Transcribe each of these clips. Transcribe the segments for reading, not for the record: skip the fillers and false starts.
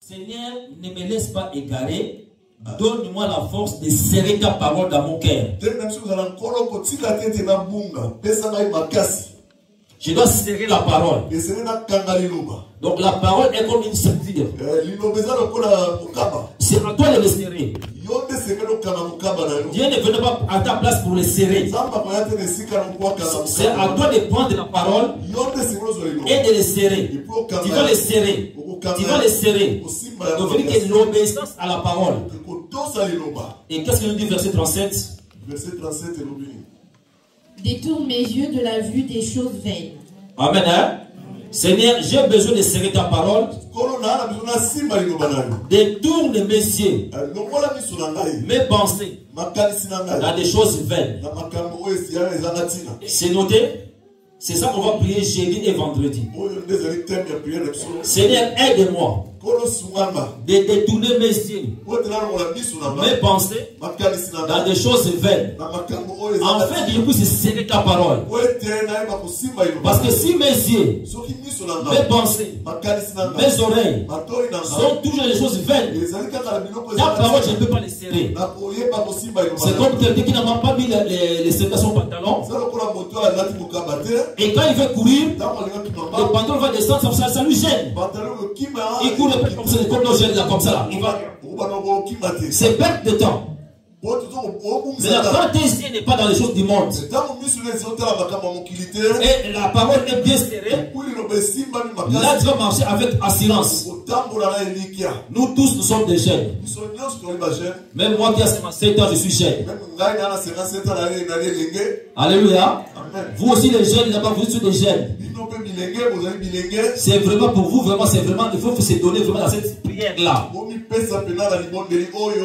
Seigneur, ne me laisse pas égarer. Donne-moi la force de serrer ta parole dans mon cœur. Je dois serrer la parole. Donc la parole est comme une ceinture. C'est à toi de le serrer. Dieu ne venait pas à ta place pour le serrer. C'est à toi de prendre la parole et de le serrer. Tu vas le serrer. Tu vas le serrer. Donc il dit que l'obéissance à la parole. Et qu'est-ce qu'il nous dit verset 37? Verset 37 détourne mes yeux de la vue des choses vaines. Amen. Hein? Seigneur, j'ai besoin de serrer ta parole. Détourne mes yeux, mes pensées dans des choses vaines. C'est noté? C'est ça qu'on va prier jeudi et vendredi. Seigneur, aide-moi de détourner mes yeux, mes pensées dans des choses vaines, afin que je puisse serrer ta parole. Parce que si mes yeux, mes pensées, mes oreilles sont toujours des choses vaines, ta parole, je ne peux pas les serrer. C'est comme quelqu'un qui n'a pas mis les serres à son pantalon. Et quand il veut courir, le pantalon va descendre, ça lui gêne. Il court comme nos jeunes là, comme ça. C'est perte de temps. Mais quand tes yeux n'est pas dans les choses du monde et la parole est bien serrée, là tu vas marcher avec assurance. Nous tous nous sommes des jeunes. Même moi qui ai 57 ans, je suis jeune. Alléluia. Vous aussi les jeunes là-bas, vous êtes des jeunes. C'est vraiment pour vous, vraiment, c'est vraiment, il faut se donner vraiment dans cette prière là.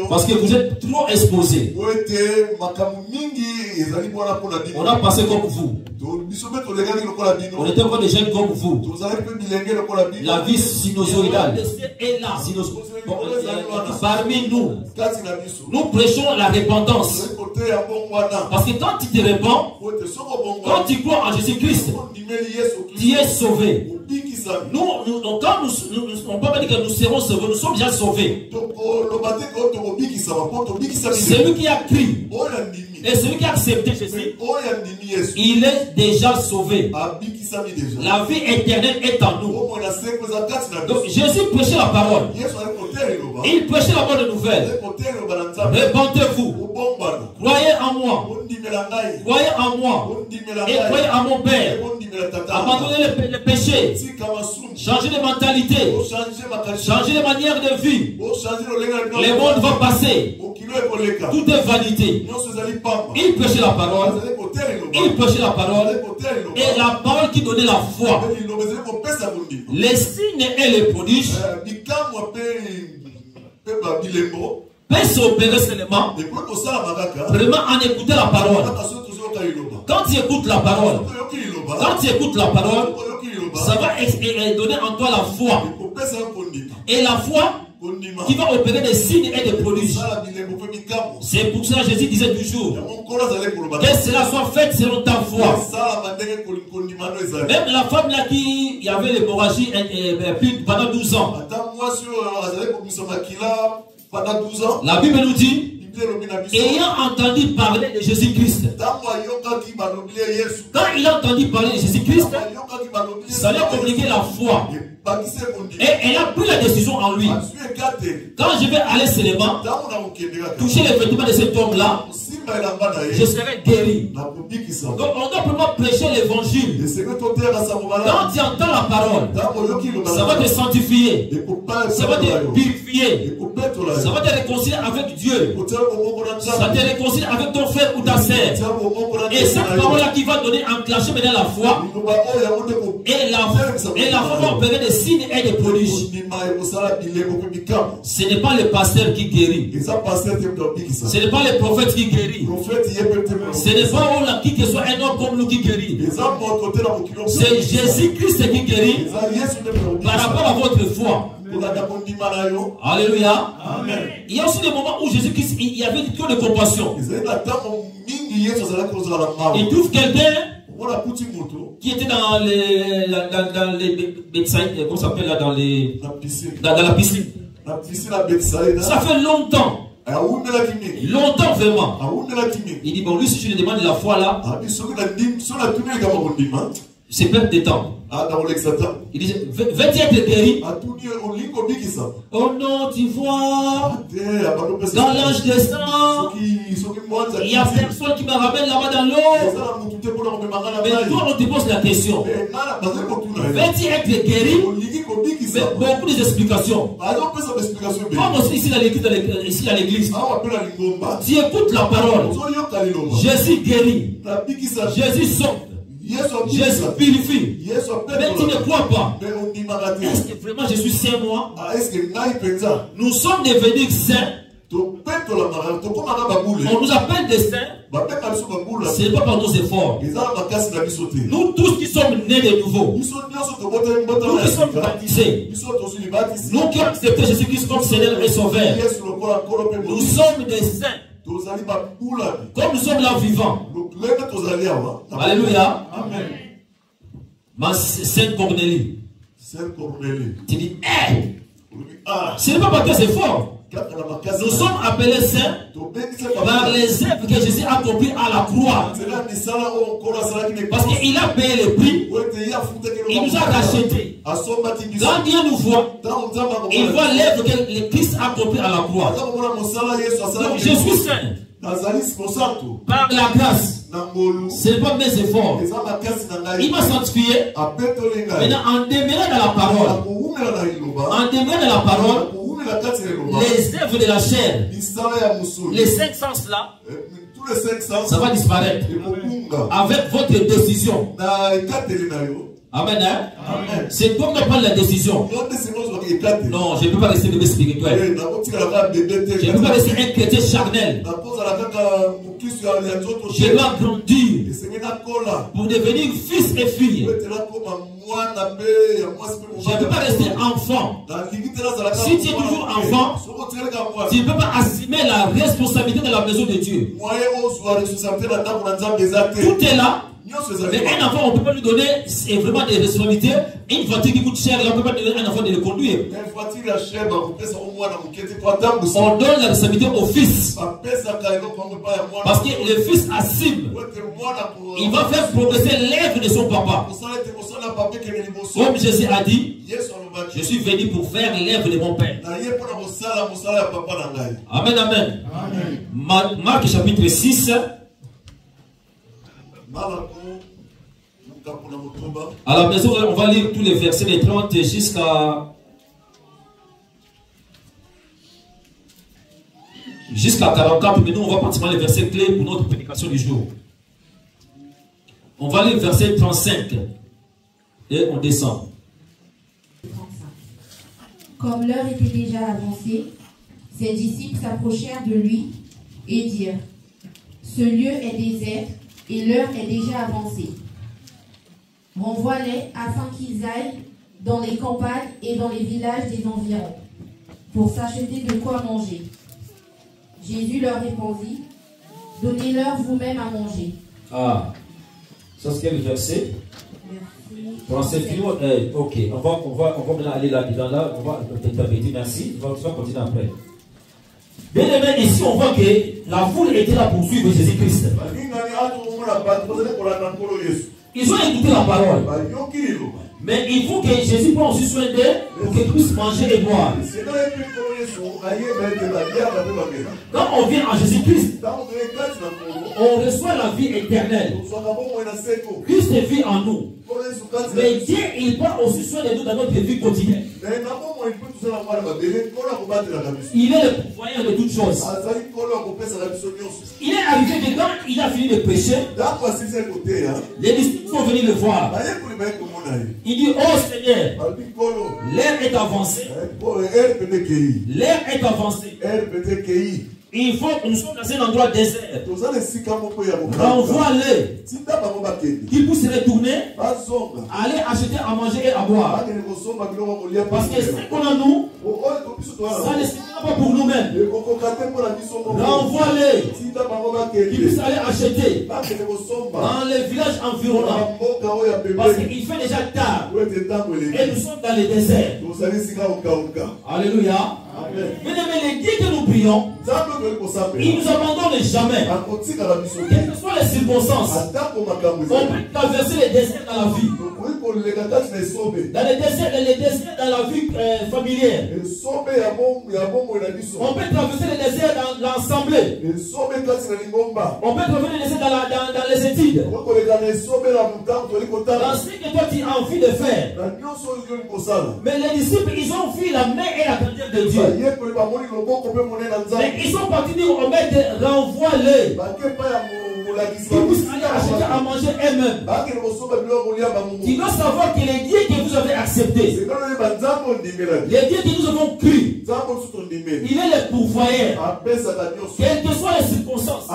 Parce que vous êtes trop exposés. On a passé comme vous. On était encore des jeunes comme vous. La vie sinusoïdale est là. Parmi nous, nous prêchons la repentance. Parce que quand tu te répands, quand tu crois en Jésus-Christ, tu es sauvé. Nous, quand on peut pas dire que nous serons sauvés, nous sommes déjà sauvés. Celui qui a cru et celui qui a accepté Jésus, il est déjà sauvé. La vie éternelle est en nous. Donc Jésus prêchait la parole. Il prêchait la bonne nouvelle. Répentez-vous. Croyez en moi. Croyez en moi. Et croyez en mon Père. Abandonnez le péché. Changez de mentalité. Changez de manière de vie. Le monde va passer. Tout est vanité. Il prêchait la parole. Il prêchait la parole. Et la parole qui donnait la foi. Les signes et les prodiges peut s'opérer seulement vraiment en écoutant la parole. Quand tu écoutes la parole, ça va donner en toi la foi. Et la foi qui va opérer des signes et des prodiges. C'est pour ça que Jésus disait toujours que cela soit fait selon ta foi. Même la femme là qui avait l'hémorragie pendant 12 ans. La Bible nous dit, ayant entendu parler de Jésus-Christ, quand il a entendu parler de Jésus-Christ, ça lui a communiqué la foi. Et elle a pris la décision en lui. Quand je vais aller seulement toucher les vêtements de cet homme-là, je serai guéri. Donc on doit vraiment prêcher l'évangile. Quand tu entends la parole, ça va te sanctifier, ça va te purifier, ça va te réconcilier avec Dieu, ça te réconcilie avec ton frère ou ta sœur. Et cette parole-là qui va donner enclencher maintenant la foi, et la foi va opérer des signes et des prodiges. Ce n'est pas le pasteur qui guérit. Ce n'est pas le prophète qui guérit. Ce n'est pas qui que soit un homme comme nous qui guérit. C'est Jésus-Christ qui guérit par rapport à votre foi. Alléluia. Amen. Il y a aussi des moments où Jésus-Christ, il y avait trop de compassion. Il trouve quelqu'un qui était dans les comment ça s'appelle là, dans la piscine. Ça fait longtemps. Longtemps vraiment. Il dit bon, lui si je lui demande la foi là, c'est perte de temps. Il dit, veux-tu être guéri? Oh non, tu vois, dans l'âge des sang, il n'y a personne qui me ramène là-bas dans l'eau. Mais toi, on te pose la question. Veux-tu être guéri? Mais beaucoup d'explications. Comme aussi ici à l'église. Tu écoutes la parole. Jésus guérit. Jésus sauve. Jésus purifie. Mais tu ne crois pas. Est-ce que vraiment je suis saint moi? Nous sommes devenus saints. On nous appelle des saints. Ce n'est pas par nos efforts. Nous tous qui sommes nés de nouveau, nous qui sommes baptisés, nous qui avons accepté Jésus-Christ comme Seigneur et Sauveur, nous sommes des saints. Comme nous sommes là vivants. Alléluia. Amen. Ma Sainte Cornélie. Tu dis, hey, ce n'est pas par tes efforts. Nous sommes appelés saints par les œuvres que Jésus a accompli à la croix. Parce qu'il a payé le prix. Il nous a rachetés. Quand Dieu nous voit, il voit l'œuvre que le Christ a accompli à la croix. Donc je suis saint par la grâce. Ce n'est pas mes efforts. Il m'a sanctifié. Maintenant, en demeurant dans la parole, les œuvres de la chair, les 5 sens là, ça va disparaître avec votre décision. Amen. Hein? Amen. C'est toi qui prends la décision. Non, je ne peux pas rester bébé spirituel. Je ne peux pas rester un chrétien charnel. Je dois grandir pour devenir fils et fille. Je ne peux pas rester enfant. Si tu es toujours enfant, tu ne peux pas assumer la responsabilité de la maison de Dieu. Tout est là. Mais un enfant, on ne peut pas lui donner vraiment des responsabilités. Une voiture qui coûte cher, on ne peut pas donner à un enfant de le conduire. On donne la responsabilité au fils. Parce que le fils assume. Il va faire progresser l'œuvre de son papa. Comme Jésus a dit, je suis venu pour faire l'œuvre de mon père. Amen, amen. Marc chapitre 6. À la maison, on va lire tous les versets de 30 jusqu'à 44, mais nous on va pratiquement les versets clés pour notre prédication du jour. On va lire le verset 35 et on descend. Comme l'heure était déjà avancée, ses disciples s'approchèrent de lui et dirent: ce lieu est désert et l'heure est déjà avancée. Renvoie-les afin qu'ils aillent dans les campagnes et dans les villages des environs pour s'acheter de quoi manger. Jésus leur répondit: donnez-leur vous-même à manger. Ah, ça c'est quel verset? Ok, on va maintenant aller là-dedans, là, on va t'interpréter, merci, tu vas continuer après. Bien aimé, ici on voit que la foule était là pour suivre Jésus-Christ. Ils ont écouté la parole. Mais il faut que Jésus prenne aussi soin d'eux pour qu'ils puissent manger et boire. Quand on vient en Jésus-Christ, on reçoit la vie éternelle. Christ vit en nous. Mais Dieu, il prend aussi soin de nous dans notre vie quotidienne. Il est le pourvoyeur de toutes choses. Il est arrivé que quand il a fini de prêcher, les disciples sont venus le voir. Il dit: oh Seigneur, l'air est avancé. L'air est avancé. Il faut que nous sommes dans un endroit désert. Renvoie-les. Qu'ils puissent retourner, aller acheter à manger et à boire. Parce que ce qu'on a nous, ça ne suffira pas pour nous-mêmes. Renvoie-les. Qu'ils puissent aller acheter dans les villages environnants. Parce qu'il fait déjà tard. Et nous sommes dans les déserts. Alléluia. Mais les dieux que nous prions, ils ne nous abandonnent jamais. Quelles que soient les circonstances, on peut traverser les déserts dans la vie. Dans les déserts dans la vie familière. On peut traverser les déserts dans l'assemblée. On peut traverser les déserts dans les études. Dans ce que toi tu as envie de faire. Mais les disciples, ils ont vu la main et la grandeur de Dieu. Mais ils sont partis dire au maître, renvoie-les. Ils puissent aller acheter à manger eux-mêmes. Tu dois savoir que les dieux que vous avez acceptés, les dieux que nous avons cru, il est le pourvoyeur. Quelles que soient les circonstances,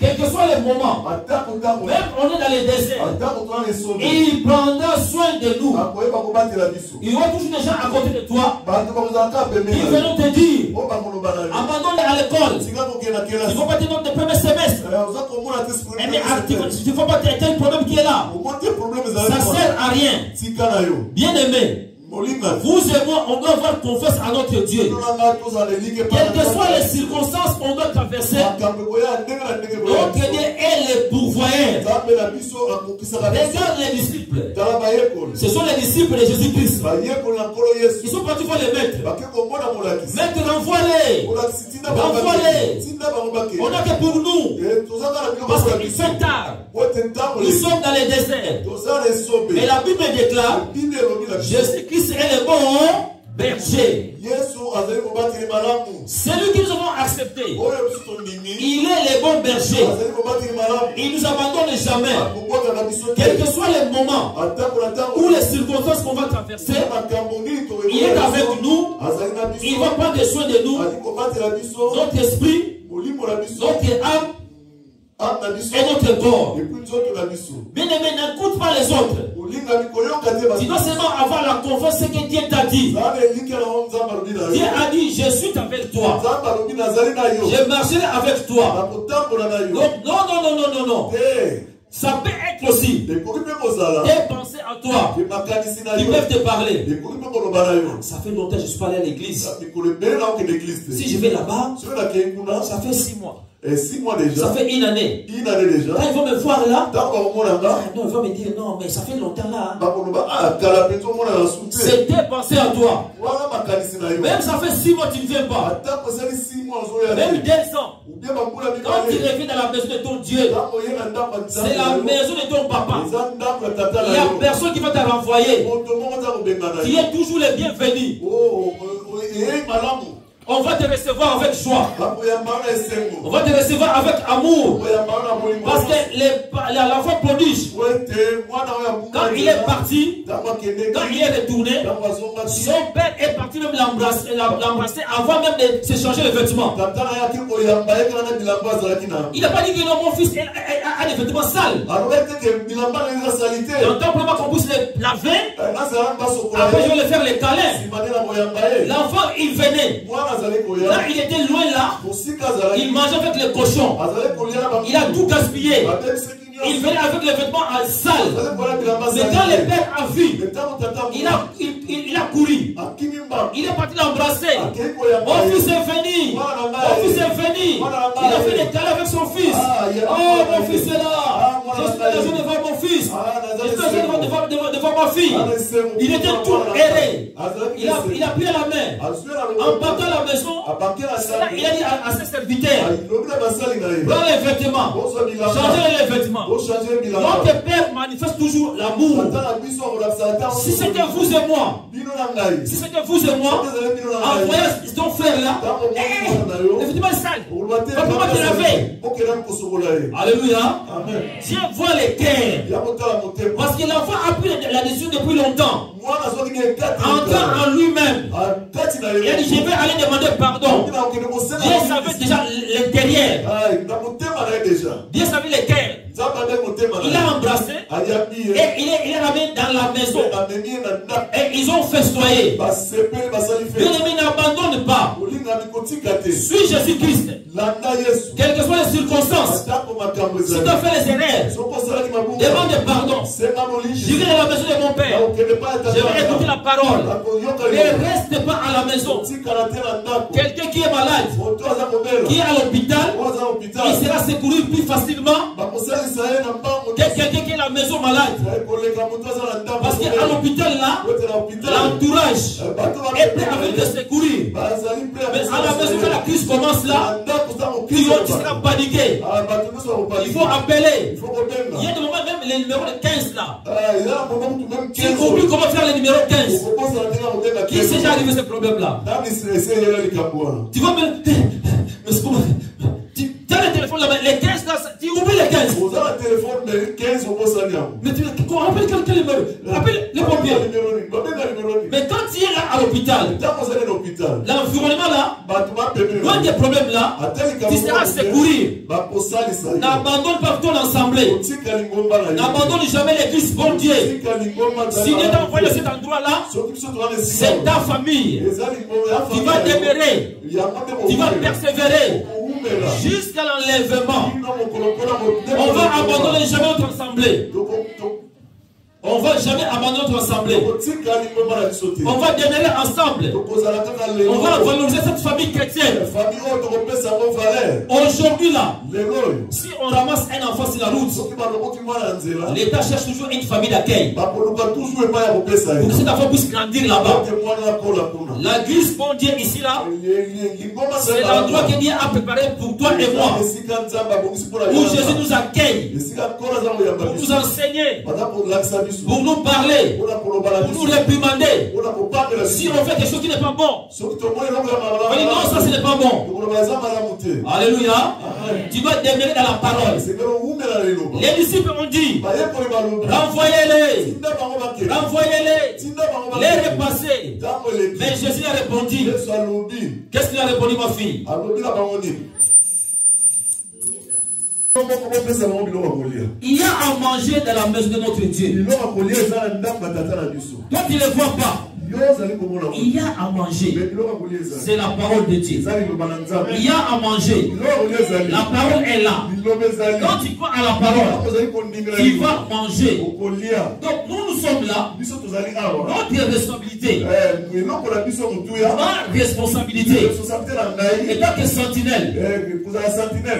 quels que soient les moments, même on est dans les déserts, il prendra soin de nous. Il y aura toujours des gens à côté de toi qui vont te dire, abandonne à l'école. Il ne faut pas te donner le premier semestre. Il ne faut pas te tel problème qui est là. Ça ne sert à rien. Bien aimé, vous et moi, on doit avoir confiance à notre Dieu. Quelles que soient les circonstances qu'on doit traverser, notre Dieu est le pourvoyeur. Regarde les disciples. Ce sont les disciples de Jésus-Christ. Ils sont partis voir les maîtres. Maître, renvoie-les. Renvoie-les. On n'a que pour nous. Parce qu'il fait tard. Nous sommes dans les déserts. Et la Bible déclare, Jésus-Christ est le bon berger. Celui que nous avons accepté, il est le bon berger. Il ne nous abandonne jamais. Quels que soient les moments ou les circonstances qu'on va traverser, il est avec nous. Il va prendre soin de nous, notre esprit, notre âme et notre corps. Bien aimé, n'écoute pas les autres. Tu dois seulement avoir la confiance ce que Dieu t'a dit. Dieu a dit, je suis avec toi. Je marcherai avec toi. Donc, non. Ça peut être aussi des pensées à toi qui peuvent te parler. Ça fait longtemps que je suis pas allé à l'église. Si je vais là-bas, ça fait 6 mois. Et 6 mois déjà. Ça fait une année. Une année déjà. Quand ils vont me voir là, non, ils vont me dire non, mais ça fait longtemps là. C'était pensé à toi. Même ça fait 6 mois que tu ne viens pas. Même 2 ans. Quand tu reviens dans la maison de ton Dieu, c'est la maison de ton papa. Il n'y a personne qui va te renvoyer. Tu es toujours le bienvenu. On va te recevoir avec joie. On va te recevoir avec amour. Parce que l'enfant prodige, quand il est parti, quand il est retourné, son père est parti même l'embrasser avant même de se changer les vêtements. Il n'a pas dit que non, mon fils a des vêtements sales. Donc, probablement qu'on puisse les laver. Après, je vais le faire les câlins. L'enfant, il venait. Là, il était loin là. Il mangeait avec les cochons. Il a tout gaspillé. Il venait avec les vêtements sales. Mais quand le père a vu, il a couru. Il est parti l'embrasser. Mon fils est venu. Mon fils est venu. Il a fait des câlins avec son fils. Oh, mon fils est là. Je suis là devant mon fils. Je suis là devant ma fille. Il était tout erré. Il a pris la main. En partant à la maison, il a dit à ses serviteurs, prends les vêtements. Changez les vêtements. Notre Père manifeste toujours l'amour. Si c'était vous et moi, envoyez ton frère là, les vêtements sales, papa qui l'avait. Alléluia. Dieu voit les cœurs. Parce que l'enfant a pris la décision depuis longtemps. Entrant en lui-même, il a dit, je vais aller demander pardon. Dieu savait déjà l'intérieur. Dieu savait les cœurs. Il a embrassé, Et il est ramené dans la maison. Et ils ont festoyé. Bien-aimé, n'abandonne pas. Suis Jésus-Christ. Quelles que soient les circonstances. Si tu as fait les erreurs, demande pardon. J'irai à la maison de mon père. Je vais écouter la parole. Ne reste pas à la maison. Quelqu'un qui est malade, qui est à l'hôpital, il sera secouru plus facilement que quelqu'un qui est à la maison malade. Parce qu'à l'hôpital là, l'entourage est prêt à venir te secourir. Mais à la maison, quand la crise commence là, tu seras paniqué. Il faut appeler. Il y a des moments, même les numéros de 15 là. Tu oublies comment faire le numéro 15. Qui s'est déjà arrivé ce problème là? Tu vas me... Tu as le téléphone là, les 15 là, tu oublies les 15. Mais tu rappelles quel numéro? Rappelle les pompiers. Mais quand tu es là à l'hôpital, l'environnement là, loin des problèmes là, tu seras secouru. N'abandonne pas ton assemblée. N'abandonne jamais l'église, bon Dieu. Si Dieu t'a envoyé à cet endroit là, c'est ta famille. Tu vas demeurer. Tu vas persévérer jusqu'à l'enlèvement. On va abandonner jamais notre assemblée. On va jamais abandonner notre assemblée. On va demeurer ensemble. On va valoriser cette famille chrétienne. Aujourd'hui là, si on ramasse un enfant sur la route, l'État cherche toujours une famille d'accueil pour que cet enfant puisse grandir là-bas. L'église, bon Dieu, ici là, c'est l'endroit que Dieu a préparé pour toi et moi, où Jésus nous accueille pour nous enseigner, pour nous parler, pour nous réprimander. Si on fait quelque chose qui n'est pas bon, on dit non, ça ce n'est pas bon. Alléluia. Tu dois demeurer dans la parole. Les disciples ont dit, renvoyez-les, les repasser. Mais Jésus a répondu, qu'est-ce qu'il a répondu, ma fille? Il y a à manger dans la maison de notre Dieu. Toi, tu ne le vois pas. Il y a à manger. C'est la parole de Dieu. Il y a à manger. La parole est là. Quand tu crois à la parole, tu vas manger. Donc nous sommes là. Notre responsabilité. Ma responsabilité. Étant que sentinelle.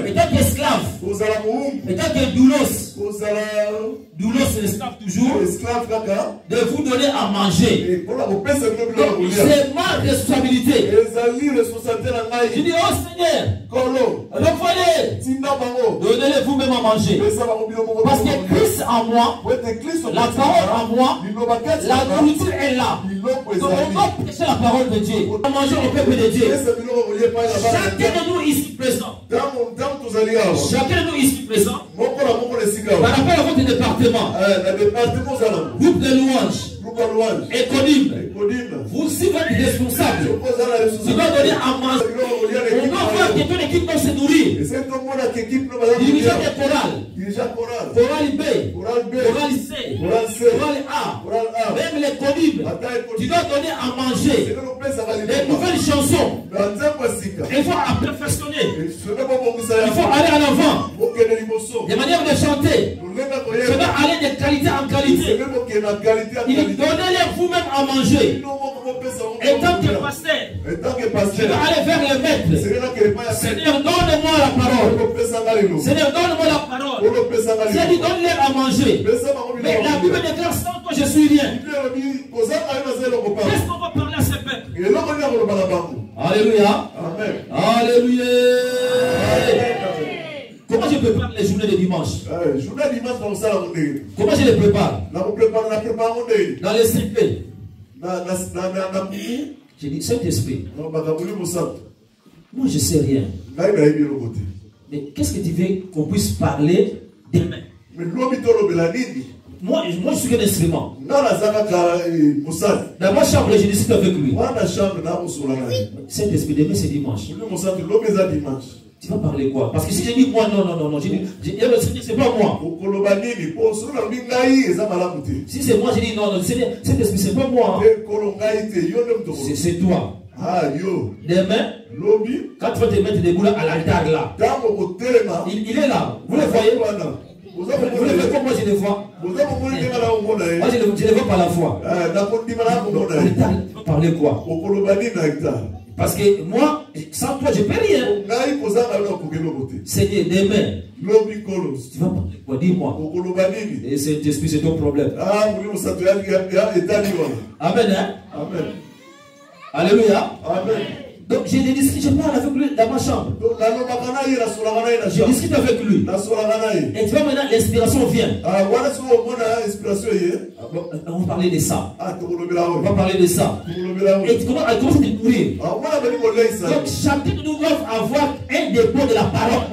Étant qu'esclave. Étant que doulos. Doulos c'est l'esclave toujours. De vous donner à manger. C'est ma responsabilité. Je dis, oh Seigneur, revoyez, donnez-les vous-même à manger. Parce que Christ en moi, la parole en moi, la nourriture est là. Donc on doit prêcher la parole de Dieu. On va manger le peuple de Dieu. Chacun de nous ici présent. Chacun de nous ici présent. Par rapport à votre département, groupe de louanges, économe, vous si vous êtes responsable, tu dois donner à manger. On doit voir que ton équipe doit se nourrir. Dirigeant des chorales, chorale B, chorale C, chorale A, même les connus, tu dois donner à manger des nouvelles chansons. Il faut perfectionner. Il faut aller en avant. Des manières de chanter. Tu dois aller de qualité en qualité. Donnez-les vous-même à manger. Et tant que pasteur, je dois aller vers le maître. Seigneur, donne-moi la parole. Seigneur, donne-moi la parole. Seigneur, donne-leur à manger. Mais la Bible déclare sans toi je suis rien. Qu'est-ce qu'on va parler à ce peuple? Alléluia. Alléluia. Comment je prépare les journées de dimanche? Comment je les prépare? Dans le CP. J'ai dit Saint-Esprit. Moi je sais rien. Mais qu'est-ce que tu veux qu'on puisse parler demain? Moi je suis un instrument. Dans ma chambre je discute avec lui. Saint-Esprit, demain c'est dimanche. Tu vas parler quoi? Parce que si je dis moi, non, c'est pas moi. Si c'est moi, je dis non, c'est pas moi. C'est toi. Demain, quand tu vas te mettre des boules à l'altar là, il est là. Vous le voyez? Vous le voyez comme moi je le vois? Moi je le vois par la foi. Parler quoi? Parce que moi, sans toi, je ne peux rien. Seigneur, demain, tu vas parler quoi? Dis-moi. Et cet esprit, c'est ton problème. Amen. Hein? Amen. Alléluia. Amen. Donc j'ai des discussions, je parle avec lui dans ma chambre. Je discute avec lui. Et tu vois maintenant, l'inspiration vient. On va parler de ça. On va parler de ça. Et tu commences à te nourrir. Donc chacun de nous doit avoir un dépôt de la parole.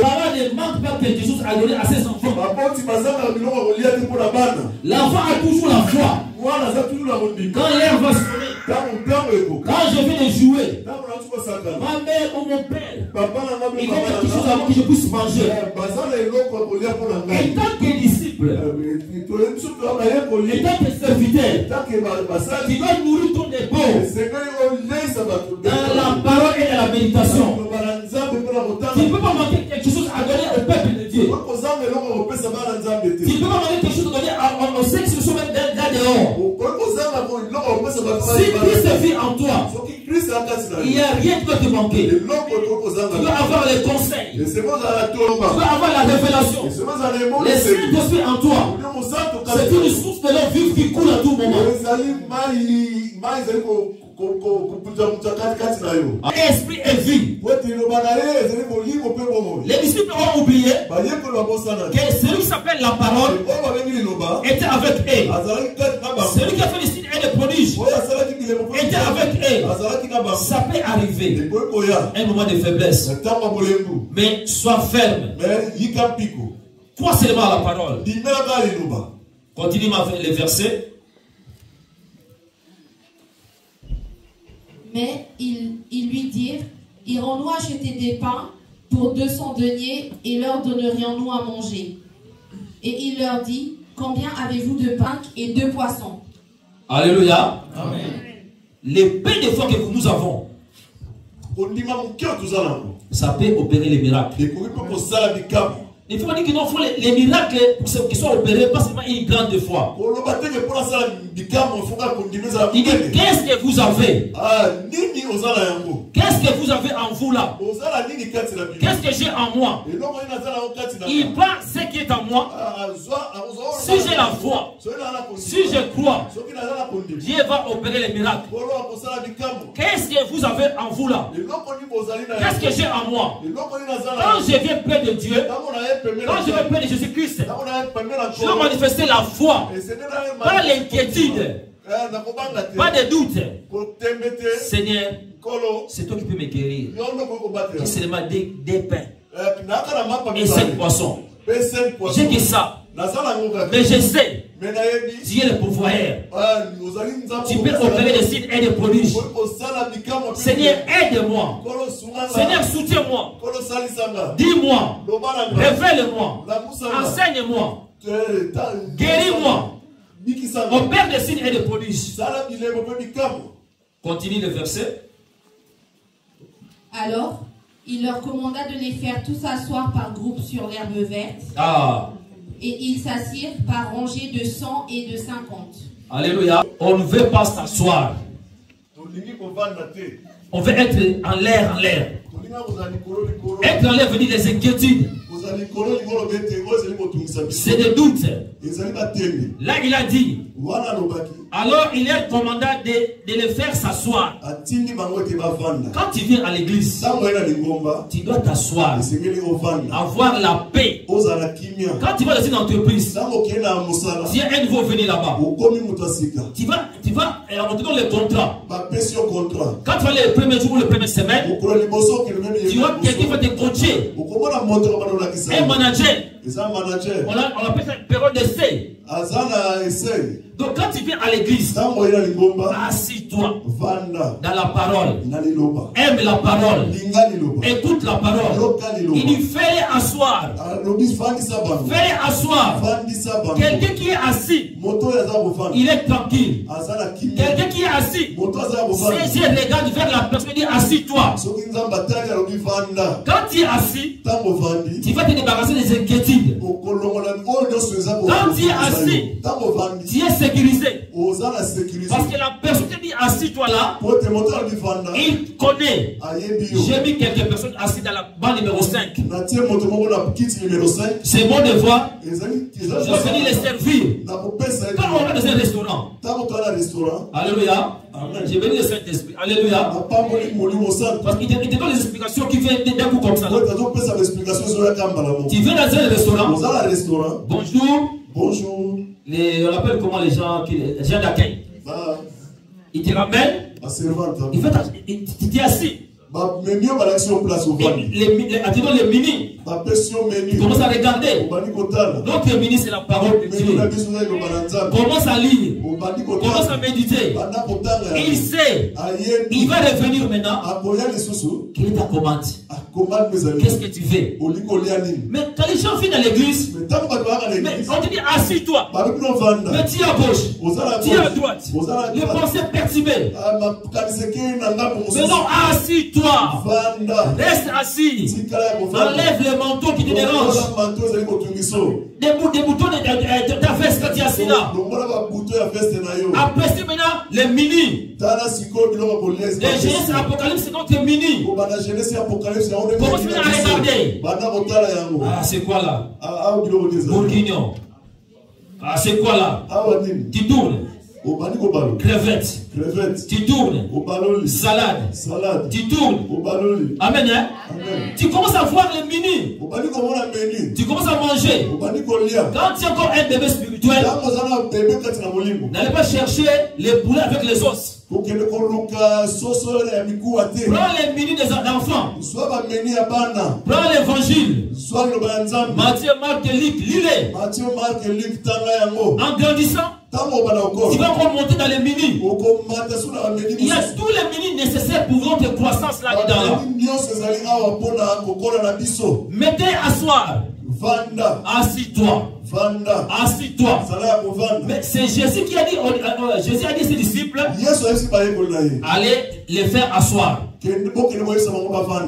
Parole ne manque pas quelque chose à donner à ses enfants. L'enfant a toujours la foi. Quand l'air va sonner, quand je viens de jouer, ma mère ou mon père, il va mettre quelque chose avant que je puisse manger. Étant que disciple, étant que serviteur, tu dois nourrir ton dépôt dans la parole et dans la méditation. Tu ne peux pas manquer quelque chose à donner au peuple de Dieu. Tu ne peux pas manquer quelque chose à donner au sexe qui sont même là dehors. Si Christ vit en toi, il n'y a rien qui doit te manquer. Tu dois avoir les conseils. Tu dois avoir la révélation. Le Saint-Esprit en toi, c'est une source de l'eau vive qui coule à tout moment. Esprit et vie. Les disciples ont oublié que celui qui s'appelle la parole était avec eux. Celui qui a fait les signes et les prodiges était avec eux. Ça peut arriver un moment de faiblesse, mais sois ferme. Crois seulement à la parole. Continue les versets. Mais ils lui dirent, irons-nous acheter des pains pour 200 deniers et leur donnerions-nous à manger? Et il leur dit, combien avez-vous de pain et de poissons? Alléluia. Amen. Les pains de foi que nous avons, ça peut opérer les miracles. Il faut dire que non, les miracles, pour ceux qui sont opérés, pas seulement une grande foi. Il dit, qu'est-ce que vous avez? Qu'est-ce que vous avez en vous là? Qu'est-ce que j'ai en moi? Il prend ce qui est en moi. Si j'ai la foi, si je crois, Dieu va opérer les miracles. Qu'est-ce que vous avez en vous là? Qu'est-ce que j'ai en moi? Quand je viens près de Dieu, quand je viens près de Jésus-Christ, je dois manifester la foi, pas l'inquiétude, pas de doute. Seigneur, c'est toi qui peux me guérir. J'ai seulement des pains et 5 poissons. J'ai que ça. Mais je sais, tu es le pourvoyeur. Tu peux opérer des signes et des prodiges. Seigneur, aide-moi. Seigneur, soutiens-moi. Dis-moi. Révèle-moi. Enseigne-moi. Guéris-moi. Opère des signes et des prodiges. Continue le verset. Alors, il leur commanda de les faire tous s'asseoir par groupe sur l'herbe verte. Et ils s'assirent par rangées de 100 et de 50. Alléluia. On ne veut pas s'asseoir. On veut être en l'air, en l'air. Être en l'air veut dire des inquiétudes. C'est des doutes. Là, il a dit. Alors, il leur commanda de les faire s'asseoir. Quand tu viens à l'église, tu dois t'asseoir, avoir la paix. Quand tu vas dans une entreprise, tu as un nouveau venu là-bas. Tu vas en donnant le contrat. Quand tu vas aller le premier jour ou le premier semaine, tu vois quelqu'un va te coacher. Un manager On appelle ça une période d'essai. Donc quand tu viens à l'église, assis-toi dans la parole. Aime la parole. Écoute la parole. Il dit fais-les asseoir. Fais-les asseoir. Quelqu'un qui est assis, il est tranquille. Quelqu'un qui est assis, si je regarde vers la personne, il dit assis-toi. Quand tu es assis, tu vas te débarrasser des inquiétudes. Quand tu es assis, tu es sécurisé. Parce que la personne qui dit assis-toi là, il connaît. J'ai mis quelques personnes assises dans la banc numéro 5. C'est mon devoir. Je vais les servir. Quand on va dans un restaurant, alléluia, j'ai béni le Saint-Esprit, alléluia. Parce qu'il te donne des explications qui viennent d'un coup comme ça. Tu viens dans un restaurant, bonjour. Bonjour. On appelle comment les gens d'accueil. Ils te ramènent. Tu es assis. Les mini. Tu commences à regarder. Donc le mini c'est la parole de Dieu. Commence à lire. Commence à méditer. Il sait. Il va revenir maintenant. Quelle est ta commande? Qu'est-ce que tu fais? Mais quand les gens viennent à l'église, on te dit assis-toi. Mais tu es à gauche. Tu es à droite. Les pensées perturbées. Mais non, assis-toi. Reste assis. Enlève le manteau qui te dérange. Des boutons de ta veste quand tu es assis là. Après c'est maintenant les mini. Les Genèse Apocalypse c'est notre mini. Comment tu vas regarder? Ah c'est quoi là? Bourguignon. Ah c'est quoi là? Tu tournes. Crevettes. Tu tournes. Salade. Tu tournes. Amen, hein? Tu commences à voir les menus. Tu commences à manger. Quand tu es encore un bébé spirituel, n'allez pas chercher les poulets avec les os. Prends les menus des enfants. Prends l'évangile. Matthieu, Marc et Luc, lis-les. En grandissant, tu vas remonter dans les mini. Il y a tous les mini nécessaires pour notre croissance là-dedans. Mettez asseoir. Assis-toi. Assis-toi. Mais c'est Jésus qui a dit, Jésus a dit à ses disciples, allez les faire asseoir.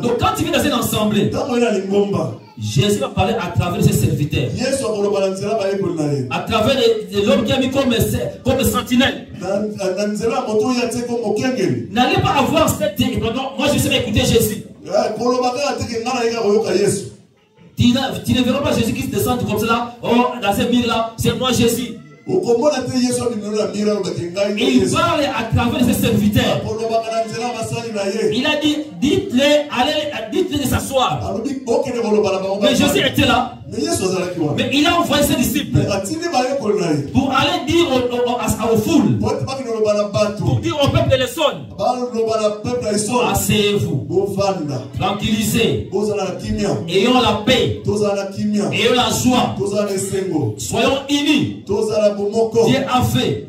Donc quand tu viens dans une assemblée, Jésus va parler à travers ses serviteurs. À travers l'homme qui a mis comme sentinelle. N'allez pas avoir cette... Moi je sais écouter Jésus. Tu ne verras pas Jésus-Christ descendre comme cela. Oh, dans ce mur là, c'est moi Jésus. Il parle à travers ses serviteurs. Il a dit, dites-les de s'asseoir. Mais Jésus était là. Mais il a envoyé ses disciples pour aller dire aux foules, pour dire au peuple de l'Essonne, asseyez-vous, tranquillisez, ayons la paix, ayons la joie, soyons unis. Dieu a fait.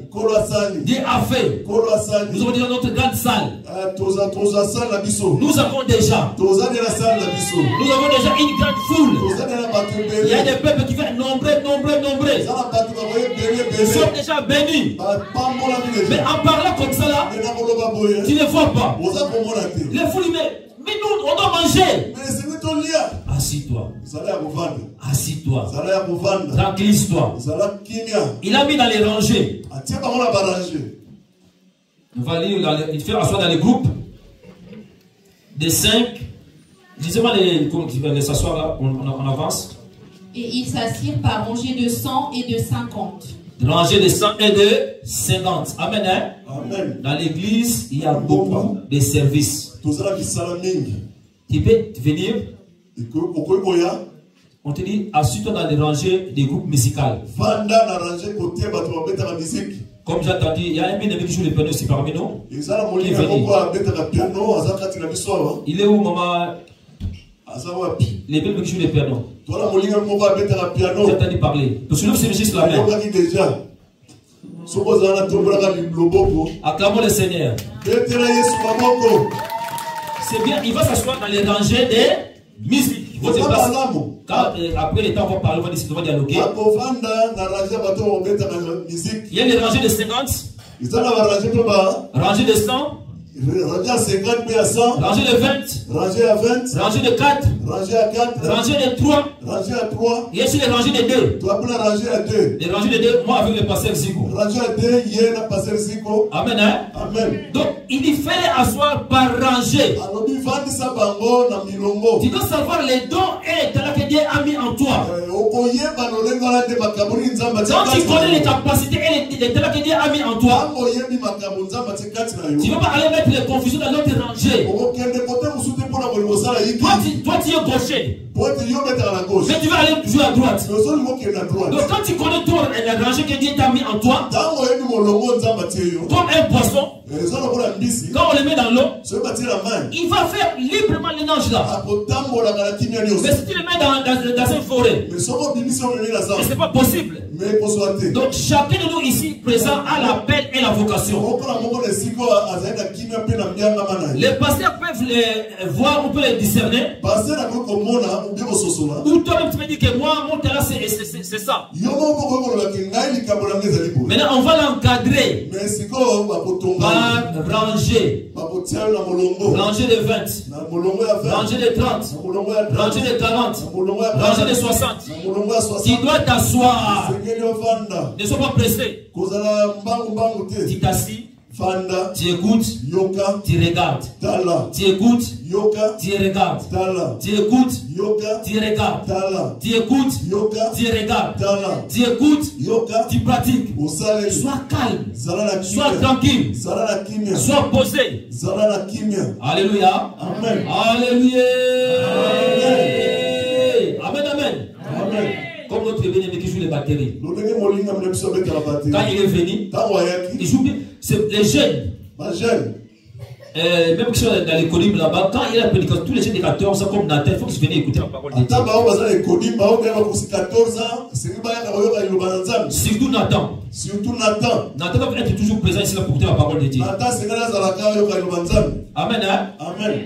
Dieu a fait. Nous avons dit dans notre grande salle. Nous avons déjà. Nous avons déjà une grande foule. Il y a des peuples qui viennent nombreux. Ils sont déjà bénis. Mais en parlant comme ça là, tu ne vois pas. Les foules, mais nous, on doit manger. Assis-toi. Assis-toi. Tranquillise-toi. Il a mis dans les rangées. On va lire, il fait asseoir dans les groupes de 5. Disez-moi les s'asseoir là, on avance. Et ils s'assirent par rangées de 100 et de 50. Rangées de 100 et de 50. Amen. Hein? Amen. Dans l'église, il y a beaucoup de services. Tu peux venir. On te dit, assis-toi dans les rangées des groupes musicaux. Comme j'ai entendu, il y a un bien-aimé qui joue le piano aussi parmi nous. Il est où, maman? Les bébés qui jouent le piano. J'ai entendu parler. Tu soulèves ce monsieur sur la main. Acclamons le Seigneur. C'est bien, il va s'asseoir dans les rangées des musiques. Après les temps, on va parler, on va dialoguer. Il y a les rangées de 50, rangées de 100, rangée de 20, rangée de 4, rangée de 3, il y a aussi les rangées de 2. Les rangées de 2, moi avec le pasteur Zico. Amen, hein? Amen. Donc il fallait asseoir par rangée. Tu dois savoir les dons et les talents que Dieu a mis en toi. Quand tu connais les capacités et les talents que Dieu a mis en toi, tu ne vas pas aller mettre les confusions dans l'autre rangée. Toi tu es gaucher. Mais tu vas aller jouer à droite. Donc quand tu connais toi la rangée que Dieu t'a mis en toi, comme un poisson, quand on le met dans l'eau, il va faire librement le nage là. Mais si tu le mets dans une forêt, c'est pas possible. Donc chacun de nous ici présent a l'appel et la vocation. Les pasteurs peuvent les voir, on peut les discerner. Ou toi-même tu me dis que moi, mon terrain c'est ça. Maintenant on va l'encadrer par rangée. Rangée de 20, rangée de 30, rangée de 40, rangée de 60. Tu dois t'asseoir. Ne sois pas pressé. Tu t'assis. Tu écoutes, tu regardes. Tu écoutes, tu regardes. Tu écoutes, tu regardes. Tu écoutes, tu regardes. Tu écoutes, tu pratiques. Sois calme, sois tranquille, sois posé. Alléluia. Amen. Alléluia. Amen, amen. Amen. Comme notre bien-aimé qui joue les batteries. Quand il est venu, il joue bien. C'est les jeunes. Même qui sont dans les colibres là-bas, quand il a prédiqué, tous les jeunes de 14 ans comme Nathan, il faut qu'ils viennent écouter la parole de Dieu. Surtout Nathan. Nathan doit être toujours présent ici pour écouter la parole de Dieu. Amen. Hein? Amen.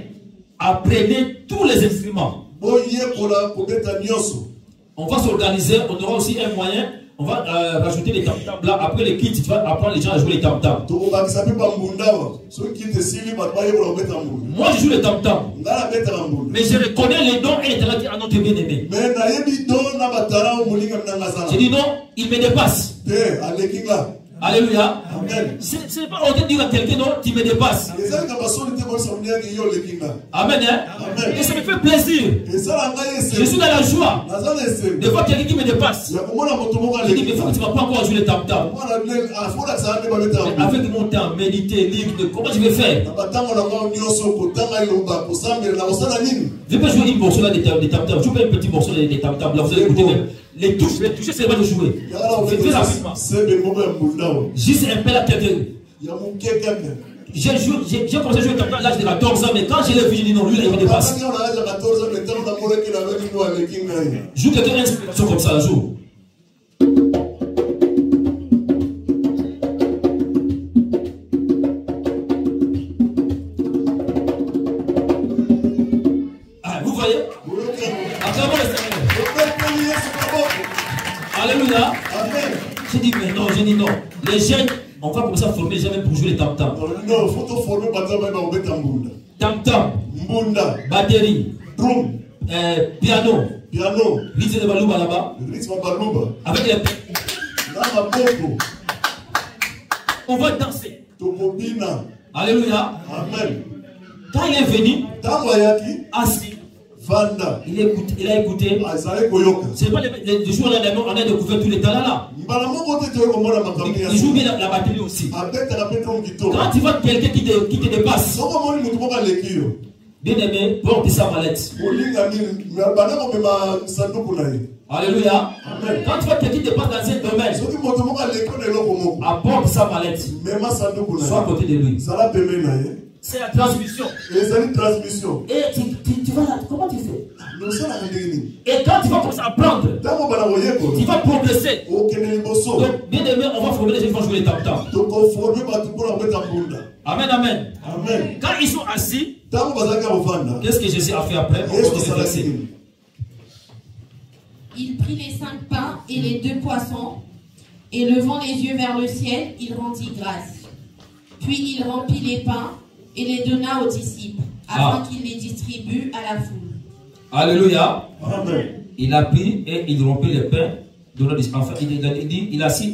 Apprenez tous les instruments. On va s'organiser, on aura aussi un moyen. On va rajouter les tam-tams là. Après les kits, tu vas apprendre les gens à jouer les tam-tams. Moi je joue les tam-tams. Mais je reconnais les dons et les talents à notre bien-aimé. J'ai dit non, il me dépasse. Alléluia. Ce n'est pas honte de dire à quelqu'un non, tu me dépasses. Amen. Hein? Et ça me fait plaisir. Je suis dans la joie de voir quelqu'un qui me dépasse. Je dis, mais il faut que tu ne vas pas encore jouer les tam-tams. Avec mon temps, méditer, lire, comment je vais faire? Je peux jouer une morceau là des tam-tams. Je peux un petit morceau des tam-tams. Là, vous allez écouter même. Les touches, c'est pas de jouer. Fais rapidement. Juste un peu là, quelqu'un. J'ai commencé à jouer tam-tam à l'âge de 14 ans, mais quand je l'ai vu, j'ai dit non, lui là, il me dépasse. Joue quelqu'un inspiration comme ça, joue. Ah, vous voyez? Acclamons le Seigneur. Alléluia. J'ai dit mais non, j'ai dit non. Les jeunes, on va commencer à former les jeunes pour jouer les tam-tam. Non, il faut former tam-tam, batterie, drum, piano, rythme de baluba là-bas. Avec les on va danser. Alléluia. Amen. Quand il est venu, assis. Il a écouté. C'est pas les jours là, on a découvert tous les talents là. Il joue bien la batterie aussi. Quand tu vois quelqu'un qui te dépasse, bien aimé, porte sa mallette. Alléluia. Quand tu vois quelqu'un qui te passe dans un domaine, apporte sa mallette. Sois à côté de lui. C'est la transmission. Et tu vas là, comment tu fais? Et quand tu vas commencer à apprendre, tu vas progresser. Donc, bien aimé, on va former les gens qui vont jouer les tam-tams. Amen, amen. Quand ils sont assis, qu'est-ce que Jésus a fait après? Il prit les 5 pains et les 2 poissons, et levant les yeux vers le ciel, il rendit grâce. Puis il remplit les pains et les donna aux disciples, afin qu'ils les distribuent à la foule. Alléluia. Amen. Il a pris et il rompit les pains. Enfin, il a assis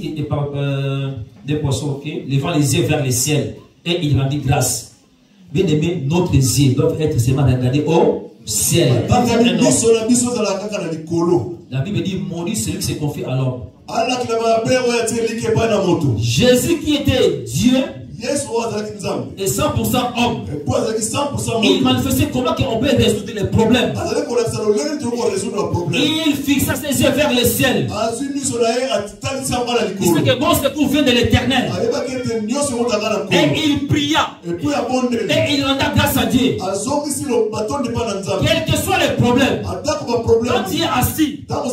des poissons, levant les yeux vers le ciel, et il rendit grâce. Bien aimé, notre yeux doivent être seulement regardés au ciel. La Bible dit, maudit celui qui se confie à l'homme. Jésus qui était Dieu et 100% homme, il manifestait comment on peut résoudre les problèmes. Il fixa ses yeux vers le ciel. Il sait que mon secours vient de l'Éternel. Et il pria. Et il renda grâce à Dieu. Quel que soit le problème, quand tu es assis dans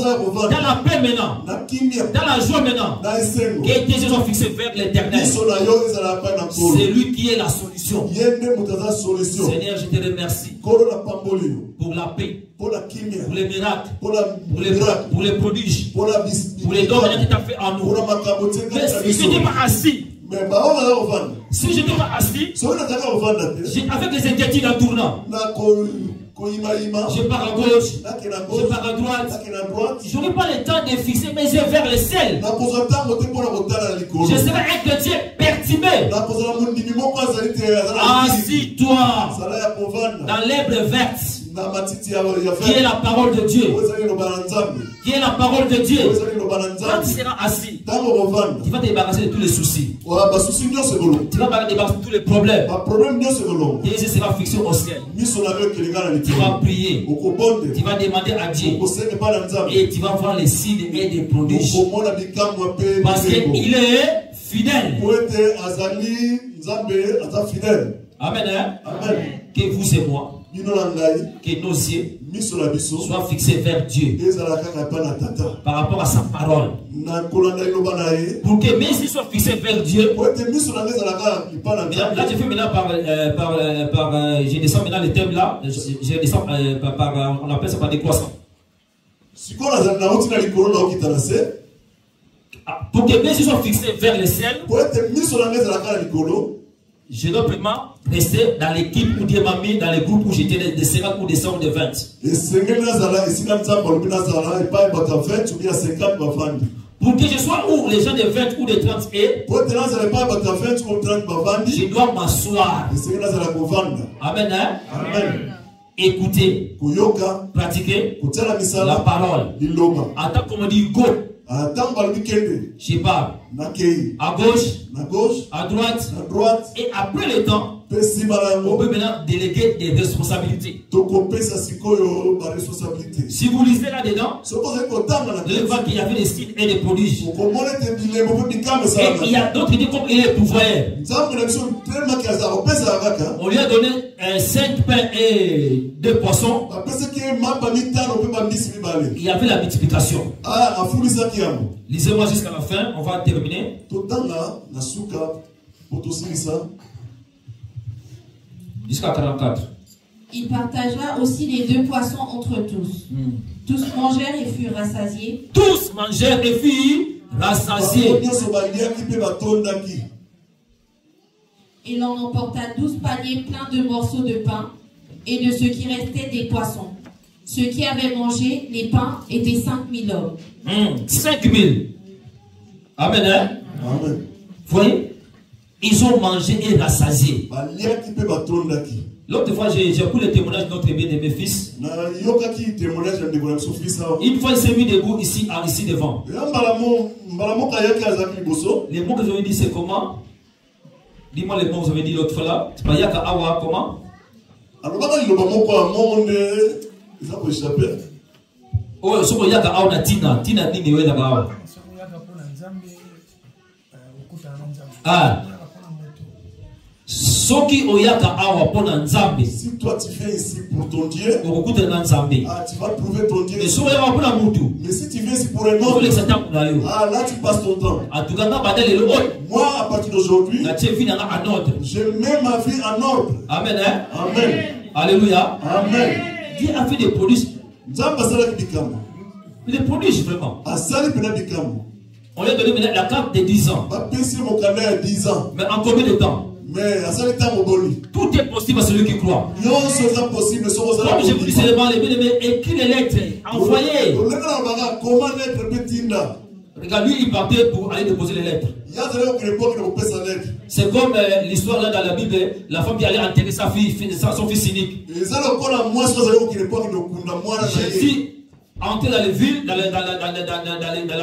la paix maintenant, dans la joie maintenant, que tes yeux sont fixés vers l'Éternel. C'est lui qui est la solution. Seigneur, je te remercie pour la paix, pour les miracles, pour les prodiges, pour les dons que tu as fait en nous. Mais si je n'étais pas assis, avec les inquiétudes en tournant, je pars à gauche, je pars à droite, je n'aurai pas le temps de fixer mes yeux vers le ciel. Je serai un chrétien perturbé. Assis-toi dans l'herbe verte, qui est la parole de Dieu. Qui est la parole de Dieu. Quand tu seras assis, tu vas te débarrasser de tous les soucis. Tu vas te débarrasser de tous les problèmes. Tes yeux seront fixés au ciel. Tu vas prier. Tu vas demander à Dieu. Et tu vas voir les signes et les prodiges. Parce qu'il est fidèle. Amen. Amen. Que vous et moi, que nos yeux soient fixés vers Dieu par rapport à sa parole. Pour que mes yeux soient fixés vers Dieu. Là, je fais maintenant je descends maintenant le thème là. Je descends on appelle ça par décroissant. Pour que mes yeux soient fixés vers le ciel, je dois vraiment rester dans l'équipe où Dieu m'a mis, dans les groupes où j'étais de 50 ou de 100 ou de 20. Pour que je sois où les gens de 20 ou de 30 et je dois m'asseoir. Amen. Amen. Écouter, pratiquer la parole. En tant qu'on me dit go, je parle à gauche, à droite, et après le temps, on peut maintenant déléguer des responsabilités. Si vous lisez là-dedans, vous allez voir qu'il y avait des signes et des prodiges. Et il y a d'autres qui disent comme il est pouvoyeur. On lui a donné 5 pains et 2 poissons. Il y avait la multiplication. Lisez-moi jusqu'à la fin, on va terminer. Jusqu'à 44. Il partagea aussi les 2 poissons entre tous. Tous mangèrent et furent rassasiés. Tous mangèrent et furent rassasiés. Et l'on emporta 12 paniers pleins de morceaux de pain et de ce qui restait des poissons. Ceux qui avaient mangé les pains étaient 5000 hommes. 5000. Amen. Hein? Amen. Vous voyez? Ils ont mangé et rassasié. L'autre fois, j'ai pris le témoignage de notre bien-aimé fils. Une fois, il s'est mis debout ici devant. Les mots que vous avez dit, c'est comment? Dis-moi les mots que vous avez dit l'autre fois là. C'est pas Yaka Awa, comment? Oh, c'est pas Yaka Awa na Tina. Tina Nini Wela Awa. Si toi tu viens ici pour ton Dieu, tu vas prouver ton Dieu. Mais si tu viens ici pour un autre, là tu passes ton temps. Moi, à partir d'aujourd'hui, je mets ma vie en ordre. Amen. Hein? Amen. Alléluia. Amen. Dieu a fait des prodiges. Des prodiges vraiment. On lui a donné la carte de 10 ans. Mais en combien de temps? Tout est possible à celui qui croit. Comme je vous dis seulement, les bien-aimés, écrit les lettres, envoyez. Regarde, lui il partait pour aller déposer les lettres. C'est comme l'histoire là dans la Bible, la femme qui allait enterrer son fils unique. Jésus entrer dans les villes, dans la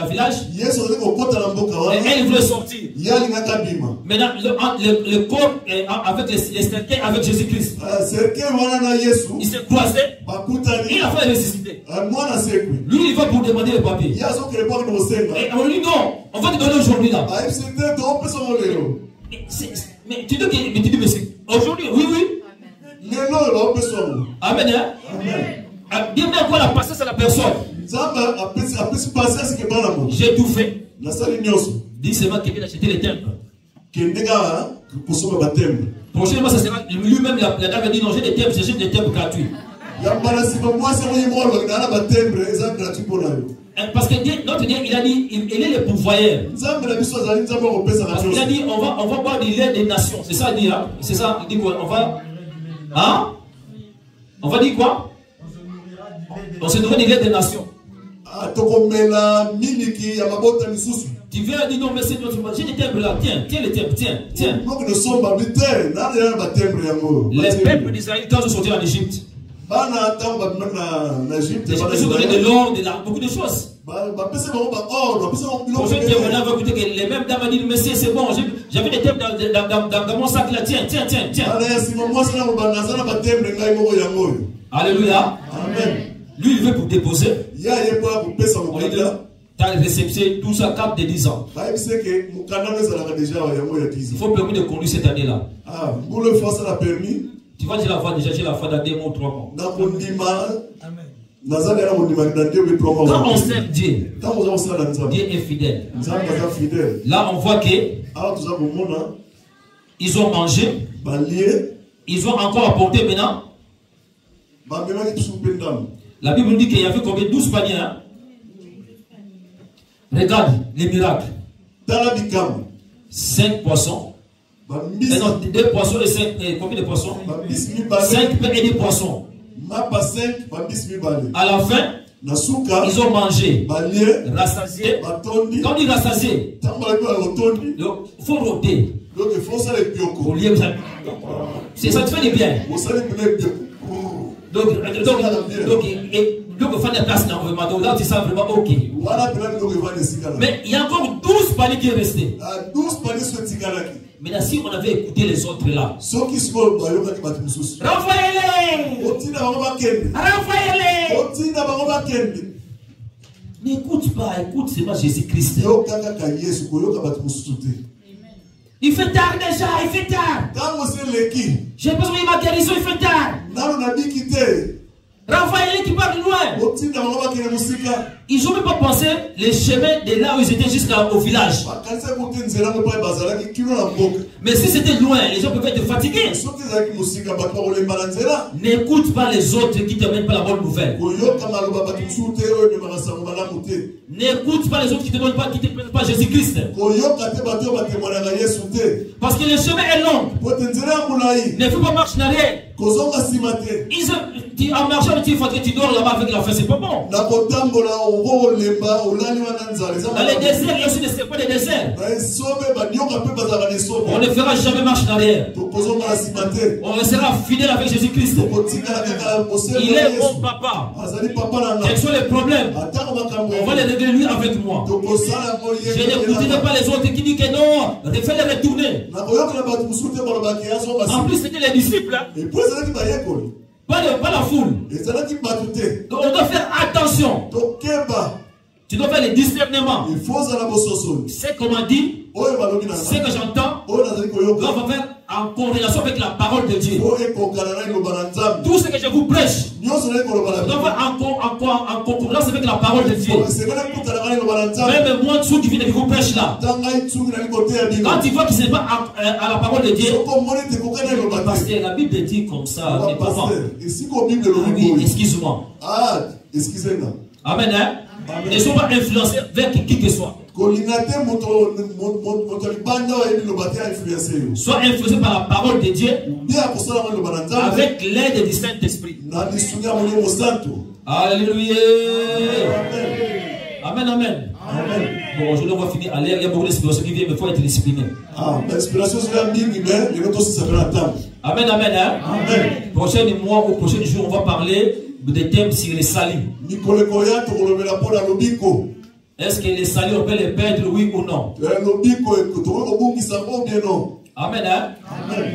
village, et elle voulait sortir. Maintenant, le corps avec les cercueils avec Jésus-Christ, il s'est croisé, il a fait ressusciter. Lui, il va pour demander le papier. Et on lui dit non, on va te donner aujourd'hui là. Mais tu dis que mais aujourd'hui, oui, oui. Amen. Bien quoi la patience à la personne. J'ai tout fait. Dis seulement quelqu'un d'acheter les temples. Prochainement, ça sera lui-même. La dame dit non, j'ai des temples, j'achète des temples gratuits. Parce que notre Dieu, il a dit, il est le pourvoyeur. Il a dit, on va boire du lait des nations. C'est ça, il dit là. C'est ça, il dit quoi? On va dire quoi? On se nourrit du lait des nations. Tu viens dire non, mais c'est notre. J'ai des temples là. Tiens les temples, tiens. Les peuples d'Israël, quand ils sont sortis en Égypte, ils ont donné de l'or, beaucoup de choses. Les mêmes dames ont dit, mais c'est bon, j'avais des temples dans mon sac là. Tiens. Alléluia. Amen. Lui, il veut pour déposer. Tu as réceptionné tout ça, carte de 10 ans. Il faut permis de conduire cette année-là. Tu vois, j'ai la foi déjà, j'ai la foi dans 2 mois ou 3 mois. Quand on sert Dieu, Dieu est fidèle. Là, on voit que ils ont mangé, ils ont encore apporté maintenant. La Bible nous dit qu'il y avait combien? 12 paniers. Hein? Regarde les miracles. 5 poissons. Non, 2 poissons et 5. Combien de poissons? 5 pains et 10 poissons. À la fin, ils ont mangé, rassasié. Quand on dit rassasié, il faut rôter. C'est ça, tu fais du bien. Donc, il faut des places dans le gouvernement. Là, tu sens vraiment ok. Mais il y a encore 12 paniers qui sont restés. Maintenant, si on avait écouté les autres là, renvoyez-les. Mais écoute pas, écoute seulement Jésus-Christ. Il fait tard déjà, il fait tard. J'ai besoin de ma guérison, il fait tard. Renvoyez-les qui partent loin. Ils n'ont même pas pensé les chemins de là où ils étaient jusqu'au village. Mais si c'était loin, les gens peuvent être fatigués. N'écoute pas les autres qui ne te mènent pas la bonne nouvelle. N'écoute pas les autres qui ne te donnent pas, qui te prennent pas Jésus-Christ. Parce que le chemin est long. Ne faut pas marcher en arrière. En marchant, tu dors là-bas avec la faim, c'est pas bon. Dans les déserts, il y a aussi des serpents des déserts. On ne fera jamais marche en arrière. On restera fidèle avec Jésus-Christ. Il est mon papa. Quels sont les problèmes? On va les régler lui avec moi. Je n'écouterai pas les autres qui disent que non, fais les retourner. En plus, c'était les disciples. Pas la foule. Donc on doit faire attention. Tu dois faire le discernement. C'est qu'on m'a dit, c'est que j'entends. On va faire en corrélation avec la parole de Dieu. Tout ce que je vous prêche doit être en concordance avec la parole de Dieu. Même moi, tout qui vient de vous prêche là, quand tu vois que ce n'est pas à la parole de Dieu, parce que la Bible dit comme ça, mais comment? Oui, excuse-moi. Amen. Hein? Ne sois pas influencé vers qui que soit. Sois influencé par la parole de Dieu avec l'aide du Saint-Esprit. Alléluia. Amen, amen. Bon, aujourd'hui on va finir à l'air. Il y a beaucoup d'inspiration qui viennent, mais il faut être discipliné. Amen, amen. Hein? Prochain mois ou prochain jour, on va parler des thèmes sur les salis. Est-ce que les salis, on peut les perdre, oui ou non? Amen. Hein?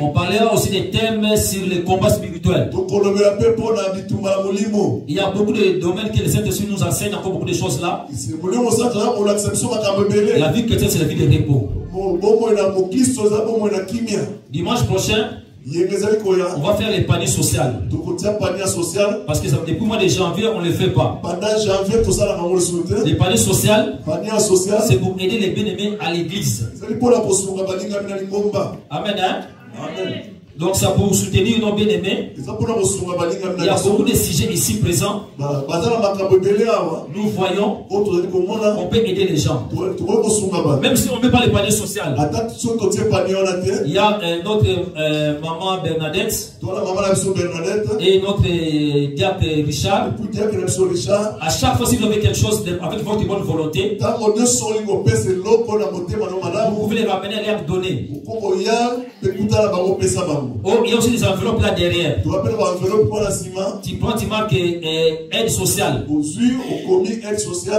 On parlera aussi des thèmes sur les combats spirituels. Il y a beaucoup de domaines que le Saint-Esprit nous enseigne, encore beaucoup de choses là. La vie chrétienne, c'est la vie de repos. Dimanche prochain, on va faire les paniers sociaux. Parce que depuis le mois de janvier, on ne le fait pas. Les paniers sociaux, c'est pour aider les bien-aimés à l'église. Amen. Hein? Donc ça pour soutenir nos bien-aimés. Il y a beaucoup de sujets ici présents. Nous voyons qu'on peut aider les gens. Même si on ne met pas les paniers sociaux. Il y a notre maman Bernadette et notre diacre Richard. À chaque fois si vous avez quelque chose avec votre bonne volonté, vous pouvez les ramener et leur donner. Oh, il y a aussi des enveloppes là derrière. Tu prends, tu marques aide sociale.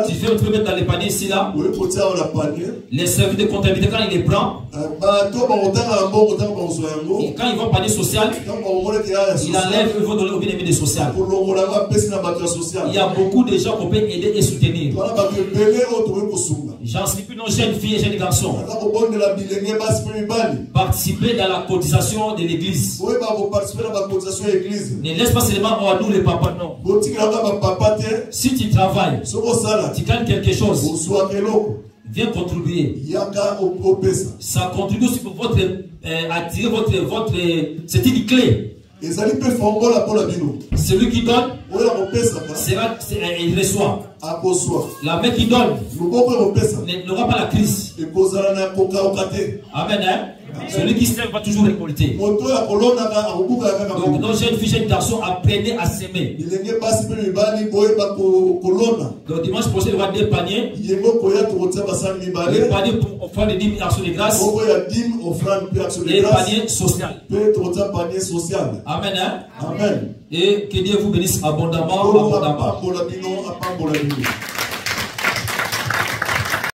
Tu fais, tu peux mettre dans les paniers ici là. Les services de comptabilité, quand il les prend, et quand ils vont au panier social, il enlève, il va donner au bien-aimé des sociales. Il y a beaucoup de gens qu'on peut aider et soutenir. J'en suis plus nos jeunes filles et jeunes garçons. Participer dans la cotisation de l'église. Ne laisse pas seulement à nous les papas, non. Si tu travailles, tu gagnes quelque chose, viens contribuer. Ça contribue aussi pour votre attirer votre c'est une clé. Celui qui donne il reçoit. La main qui donne n'aura pas la crise. Amen. Hein? Celui qui sème va toujours récolter. Donc nos jeunes filles, jeunes garçons, apprenez à s'aimer. Donc dimanche prochain, il y aura 2 paniers. Les paniers pour offrir des dîmes actions de grâce. Les paniers sociaux. Amen. Hein? Amen. Et que Dieu vous bénisse abondamment.